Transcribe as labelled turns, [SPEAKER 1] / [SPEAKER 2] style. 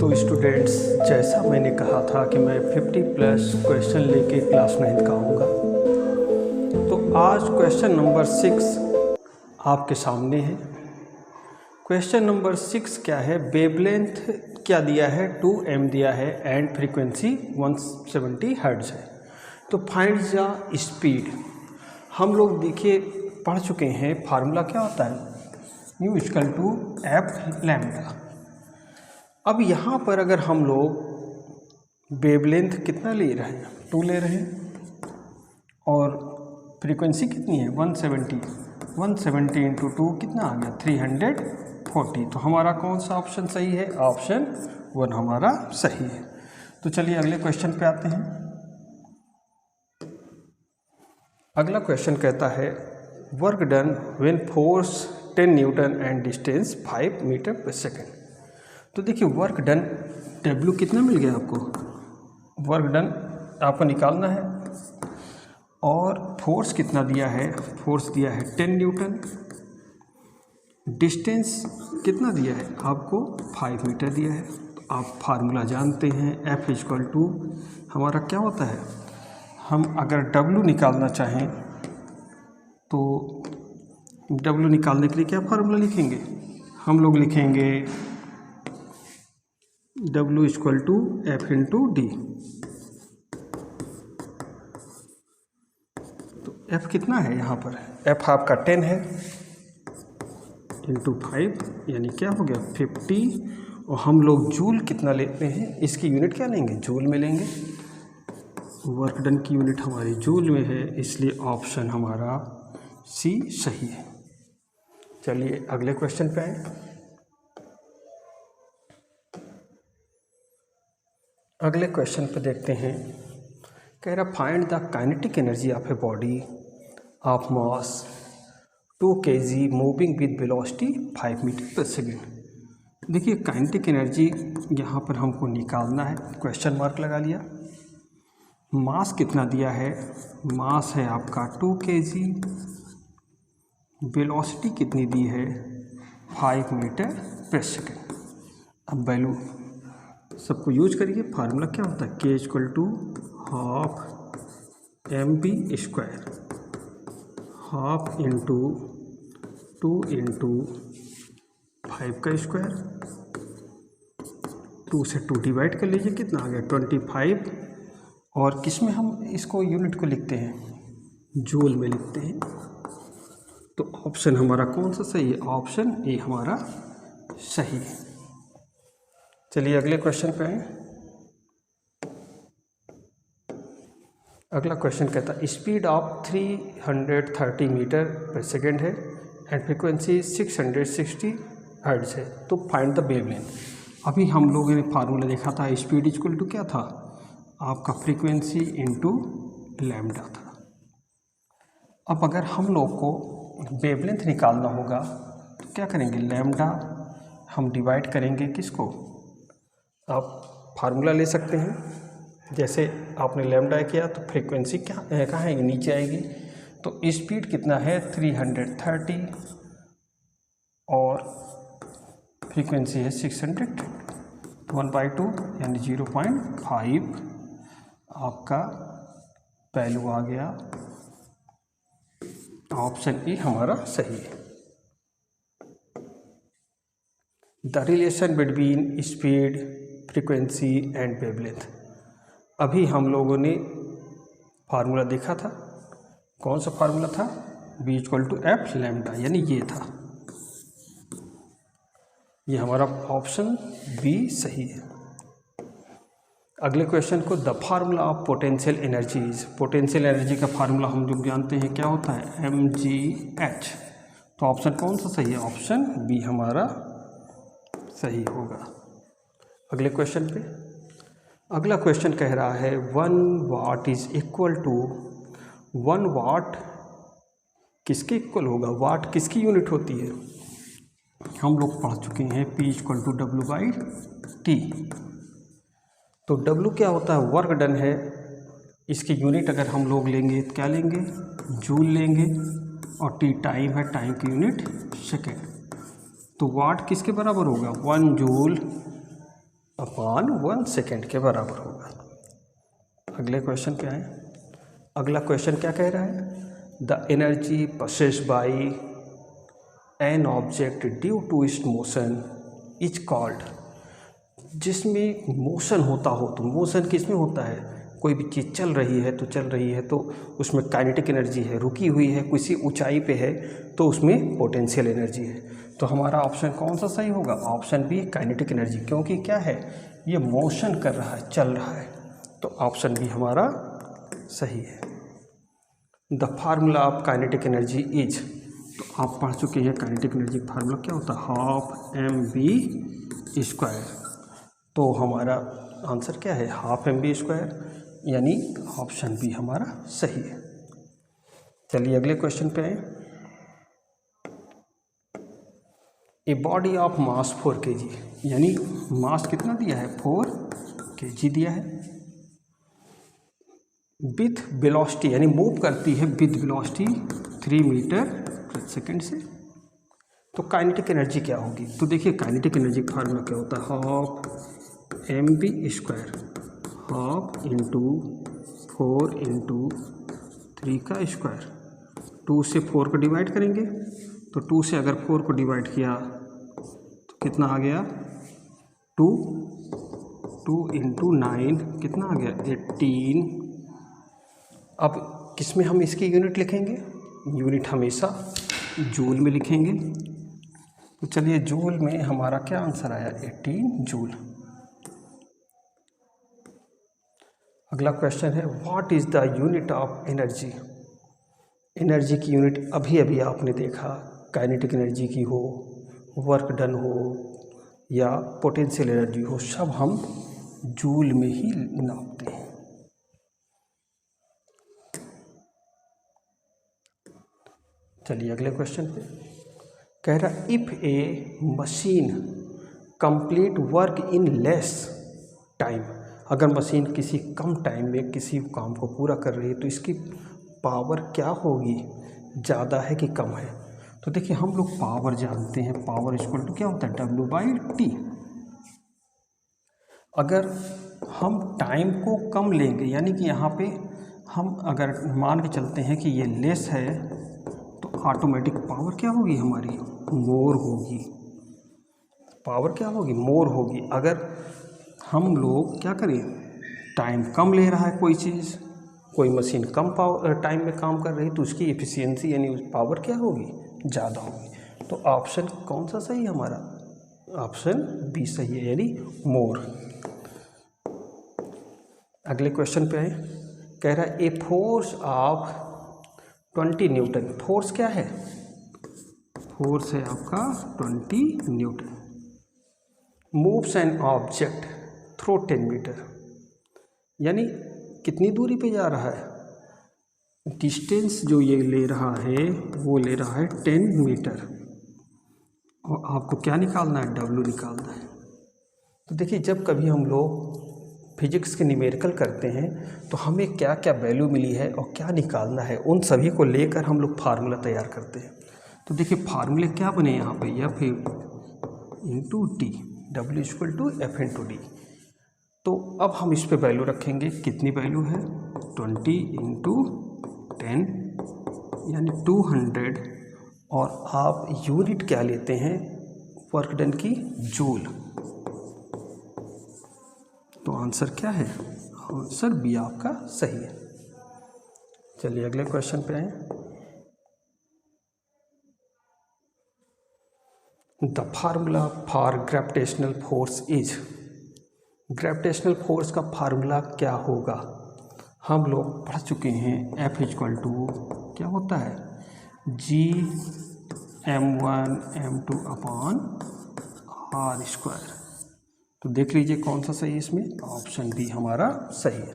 [SPEAKER 1] तो स्टूडेंट्स, जैसा मैंने कहा था कि मैं 50 प्लस क्वेश्चन लेके क्लास 9 का आऊँगा, तो आज क्वेश्चन नंबर 6 आपके सामने है। क्वेश्चन नंबर 6 क्या है? वेवलेंथ क्या दिया है? 2m दिया है एंड फ्रीक्वेंसी 170 हर्ट्ज है। तो फाइंड द स्पीड। हम लोग देखिए पढ़ चुके हैं, फार्मूला क्या होता है? Nu equal to F lambda. अब यहाँ पर अगर हम लोग वेवलेंथ कितना ले रहे हैं? 2 ले रहे हैं और फ्रीक्वेंसी कितनी है? 170। 170 इंटू 2 कितना आ गया? 340। तो हमारा कौन सा ऑप्शन सही है? ऑप्शन 1 हमारा सही है। तो चलिए अगले क्वेश्चन पे आते हैं। अगला क्वेश्चन कहता है work done when force 10 newton and distance 5 metre per second. तो देखिए वर्क डन W कितना मिल गया आपको? वर्क डन आपको निकालना है और फोर्स कितना दिया है? फोर्स दिया है 10 न्यूटन। डिस्टेंस कितना दिया है आपको? 5 मीटर दिया है। तो आप फार्मूला जानते हैं, F इक्वल टू हमारा क्या होता है? हम अगर W निकालना चाहें तो W निकालने के लिए क्या फार्मूला लिखेंगे? हम लोग लिखेंगे W equal to F into D. तो F कितना है यहाँ पर? F आपका 10 है इंटू 5 यानी क्या हो गया? 50। और हम लोग जूल कितना लेते हैं? इसकी यूनिट क्या लेंगे? जूल में लेंगे। वर्क डन की यूनिट हमारी जूल में है, इसलिए ऑप्शन हमारा सी सही है। चलिए अगले क्वेश्चन पे आए। अगले क्वेश्चन पे देखते हैं। कह रहा find the kinetic energy of a body of mass 2 kg moving with velocity 5 metre per second. देखिए काइनेटिक एनर्जी यहाँ पर हमको निकालना है, क्वेश्चन मार्क लगा लिया। मास कितना दिया है? मास है आपका 2 kg। वेलोसिटी कितनी दी है? 5 मीटर पर सेकेंड। अब वैल्यू सबको यूज करिए। फार्मूला क्या होता है? K equal to half mv square, half into 2 into 5 का स्क्वायर। 2 से 2 डिवाइड कर लीजिए, कितना आ गया? 25। और किस में हम इसको यूनिट को लिखते हैं? जूल में लिखते हैं। तो ऑप्शन हमारा कौन सा सही है? ऑप्शन ए हमारा सही है। चलिए अगले क्वेश्चन पे आए। अगला क्वेश्चन कहता है speed of 330 metre per second है एंड फ्रीक्वेंसी 660 हर्ट्ज है। तो फाइंड द वेवलेंथ। अभी हम लोगों ने फार्मूला देखा था, स्पीड इक्वल टू क्या था? आपका फ्रीक्वेंसी इंटू लैम्डा था। अब अगर हम लोग को वेवलेंथ निकालना होगा तो क्या करेंगे? लैम्डा हम डिवाइड करेंगे किसको? आप फार्मूला ले सकते हैं। जैसे आपने लैम्डा किया तो फ्रीक्वेंसी क्या कहाँ आएगी? नीचे आएगी। तो स्पीड कितना है? 330 और फ्रीक्वेंसी है 600। 1/2 यानी 0.5 आपका वैल्यू आ गया। ऑप्शन ए हमारा सही है। The relation between speed, frequency and wavelength. अभी हम लोगों ने फार्मूला देखा था। कौन सा फार्मूला था? B equal to F lambda, यानी ये था। ये हमारा ऑप्शन बी सही है। अगले क्वेश्चन को the formula of potential energies. Potential energy का फार्मूला हम लोग जानते हैं क्या होता है? mgh। तो ऑप्शन कौन सा सही है? ऑप्शन बी हमारा सही होगा। अगले क्वेश्चन पे। अगला क्वेश्चन कह रहा है 1 वाट इज इक्वल टू 1 वाट किसके इक्वल होगा? वाट किसकी यूनिट होती है? हम लोग पढ़ चुके हैं P इक्वल टू W/T। तो W क्या होता है? वर्क डन है। इसकी यूनिट अगर हम लोग लेंगे तो क्या लेंगे? जूल लेंगे। और T टाइम है, टाइम की यूनिट सेकेंड। तो वाट किसके बराबर होगा? 1 जूल अपॉन 1 सेकेंड के बराबर होगा। अगले क्वेश्चन पे आए। अगला क्वेश्चन क्या कह रहा है? The energy possessed by an object due to its motion is called. जिसमें मोशन होता हो, तो मोशन किस में होता है? कोई भी चीज़ चल रही है तो उसमें काइनेटिक एनर्जी है, रुकी हुई है, किसी ऊंचाई पे है तो उसमें पोटेंशियल एनर्जी है। तो हमारा ऑप्शन कौन सा सही होगा? ऑप्शन बी काइनेटिक एनर्जी, क्योंकि क्या है, ये मोशन कर रहा है, चल रहा है, तो ऑप्शन बी हमारा सही है। The formula of kinetic energy is, तो आप पढ़ चुके हैं काइनेटिक एनर्जी का फार्मूला क्या होता है? Half mv²। तो हमारा आंसर क्या है? हाफ mv², यानी ऑप्शन बी हमारा सही है। चलिए अगले क्वेश्चन पे आए। ए बॉडी ऑफ मास 4 kg, यानी मास कितना दिया है? 4 kg दिया है। विथ वेलोसिटी, यानी मूव करती है विथ वेलोसिटी 3 मीटर प्रति सेकेंड से। तो काइनेटिक एनर्जी क्या होगी? तो देखिए काइनेटिक एनर्जी का फार्मूला क्या होता है? Half mv², half into 4 into 3 का स्क्वायर। 2 से 4 को डिवाइड करेंगे, तो 2 से अगर 4 को डिवाइड किया तो कितना आ गया? 2 इंटू 9 कितना आ गया? 18। अब किस में हम इसकी यूनिट लिखेंगे? यूनिट हमेशा जूल में लिखेंगे। तो चलिए जूल में हमारा क्या आंसर आया? 18 जूल। अगला क्वेश्चन है, what is the unit of energy? Energy की यूनिट अभी अभी आपने देखा, काइनेटिक एनर्जी की हो, वर्क डन हो या पोटेंशियल एनर्जी हो, सब हम जूल में ही नापते हैं। चलिए अगले क्वेश्चन पे कह रहा, if A machine complete work in less time, अगर मशीन किसी कम टाइम में किसी काम को पूरा कर रही है तो इसकी पावर क्या होगी? ज़्यादा है कि कम है? तो देखिए हम लोग पावर जानते हैं, पावर इक्वल टू क्या होता है? W/T। अगर हम टाइम को कम लेंगे, यानी कि यहाँ पे हम अगर मान के चलते हैं कि ये लेस है, तो ऑटोमेटिक पावर क्या होगी हमारी? मोर होगी। पावर क्या होगी? मोर होगी। अगर हम लोग क्या करें, टाइम कम ले रहा है कोई चीज़, कोई मशीन कम टाइम में काम कर रही, तो उसकी एफिशिएंसी यानी पावर क्या होगी? ज़्यादा होगी। तो ऑप्शन कौन सा सही है हमारा? ऑप्शन बी सही है, यानी मोर। अगले क्वेश्चन पे आए। कह रहा है, a force of 20 newton. Force क्या है? फोर्स है आपका 20 newton. Moves an object through 10 metre, यानी कितनी दूरी पे जा रहा है? डिस्टेंस जो ये ले रहा है वो ले रहा है 10 मीटर, और आपको क्या निकालना है? W निकालना है। तो देखिए जब कभी हम लोग फिजिक्स के न्यूमेरिकल करते हैं तो हमें क्या क्या वैल्यू मिली है और क्या निकालना है, उन सभी को लेकर हम लोग फार्मूला तैयार करते हैं। तो देखिए फार्मूले क्या बने यहाँ पे? F into T, W=F/d। तो अब हम इस पे वैल्यू रखेंगे। कितनी वैल्यू है? 20 इंटू 10 यानी 200, और आप यूनिट क्या लेते हैं? वर्क डन की, जूल। तो आंसर क्या है? आंसर बी आपका सही है। चलिए अगले क्वेश्चन पे आए। The formula for gravitational force is. Gravitational force का फार्मूला क्या होगा? हम लोग पढ़ चुके हैं। F = क्या होता है? G m1m2/r²। तो देख लीजिए कौन सा सही है इसमें? ऑप्शन बी हमारा सही है।